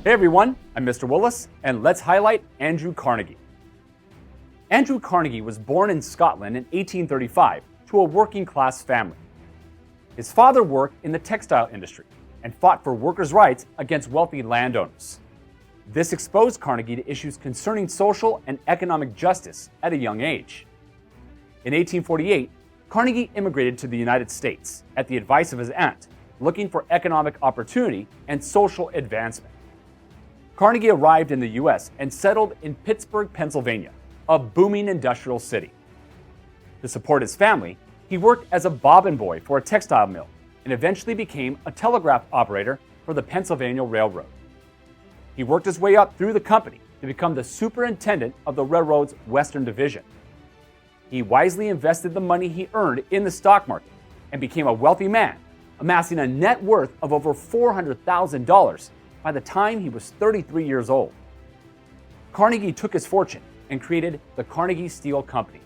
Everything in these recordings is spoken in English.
Hey everyone, I'm Mr. Willis, and let's highlight Andrew Carnegie. Andrew Carnegie was born in Scotland in 1835 to a working-class family. His father worked in the textile industry and fought for workers' rights against wealthy landowners. This exposed Carnegie to issues concerning social and economic justice at a young age. In 1848, Carnegie immigrated to the United States at the advice of his aunt, looking for economic opportunity and social advancement. Carnegie arrived in the U.S. and settled in Pittsburgh, Pennsylvania, a booming industrial city. To support his family, he worked as a bobbin boy for a textile mill and eventually became a telegraph operator for the Pennsylvania Railroad. He worked his way up through the company to become the superintendent of the railroad's Western Division. He wisely invested the money he earned in the stock market and became a wealthy man, amassing a net worth of over $400,000 by the time he was 33 years old. Carnegie took his fortune and created the Carnegie Steel Company,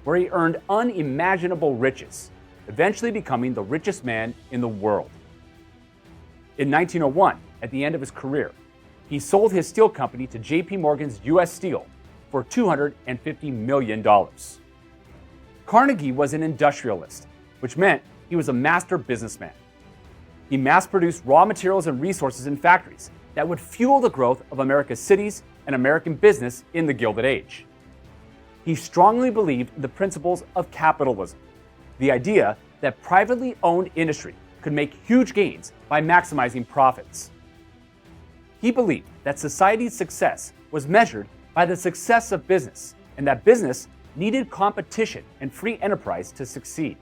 where he earned unimaginable riches, eventually becoming the richest man in the world. In 1901, at the end of his career, he sold his steel company to J.P. Morgan's U.S. Steel for $250 million. Carnegie was an industrialist, which meant he was a master businessman. He mass-produced raw materials and resources in factories that would fuel the growth of America's cities and American business in the Gilded Age. He strongly believed in the principles of capitalism, the idea that privately owned industry could make huge gains by maximizing profits. He believed that society's success was measured by the success of business, and that business needed competition and free enterprise to succeed.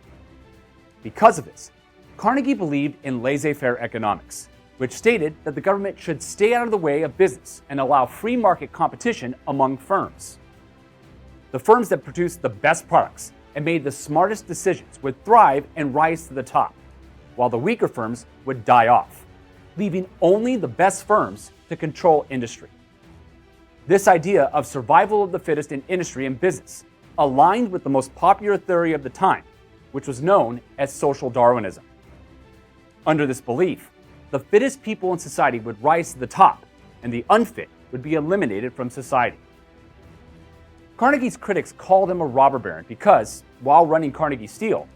Because of this, Carnegie believed in laissez-faire economics, which stated that the government should stay out of the way of business and allow free market competition among firms. The firms that produced the best products and made the smartest decisions would thrive and rise to the top, while the weaker firms would die off, leaving only the best firms to control industry. This idea of survival of the fittest in industry and business aligned with the most popular theory of the time, which was known as social Darwinism. Under this belief, the fittest people in society would rise to the top, and the unfit would be eliminated from society. Carnegie's critics called him a robber baron because, while running Carnegie Steel,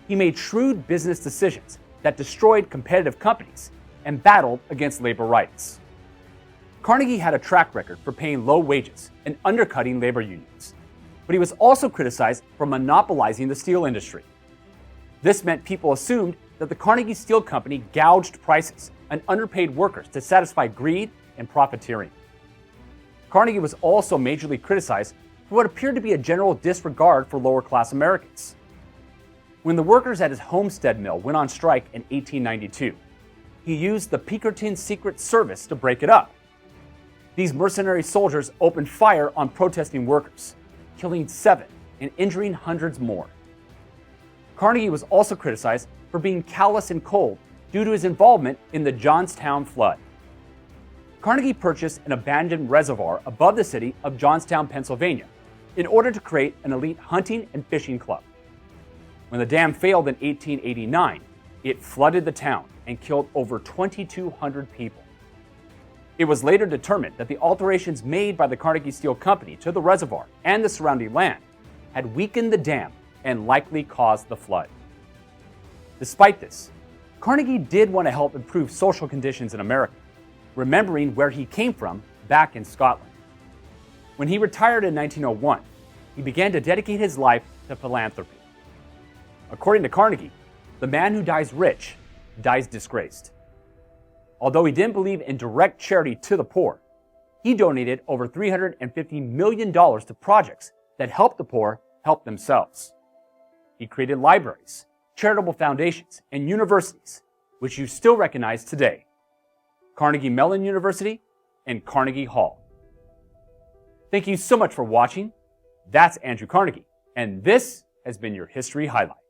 he made shrewd business decisions that destroyed competitive companies and battled against labor rights. Carnegie had a track record for paying low wages and undercutting labor unions, but he was also criticized for monopolizing the steel industry. This meant people assumed that the Carnegie Steel Company gouged prices and underpaid workers to satisfy greed and profiteering. Carnegie was also majorly criticized for what appeared to be a general disregard for lower-class Americans. When the workers at his Homestead mill went on strike in 1892, he used the Pinkerton Secret Service to break it up. These mercenary soldiers opened fire on protesting workers, killing 7 and injuring hundreds more. Carnegie was also criticized for being callous and cold due to his involvement in the Johnstown flood. Carnegie purchased an abandoned reservoir above the city of Johnstown, Pennsylvania, in order to create an elite hunting and fishing club. When the dam failed in 1889, it flooded the town and killed over 2,200 people. It was later determined that the alterations made by the Carnegie Steel Company to the reservoir and the surrounding land had weakened the dam and likely caused the flood. Despite this, Carnegie did want to help improve social conditions in America, remembering where he came from back in Scotland. When he retired in 1901, he began to dedicate his life to philanthropy. According to Carnegie, the man who dies rich dies disgraced. Although he didn't believe in direct charity to the poor, he donated over $350 million to projects that helped the poor help themselves. He created libraries, charitable foundations, and universities, which you still recognize today: Carnegie Mellon University and Carnegie Hall. Thank you so much for watching. That's Andrew Carnegie, and this has been your History Highlight.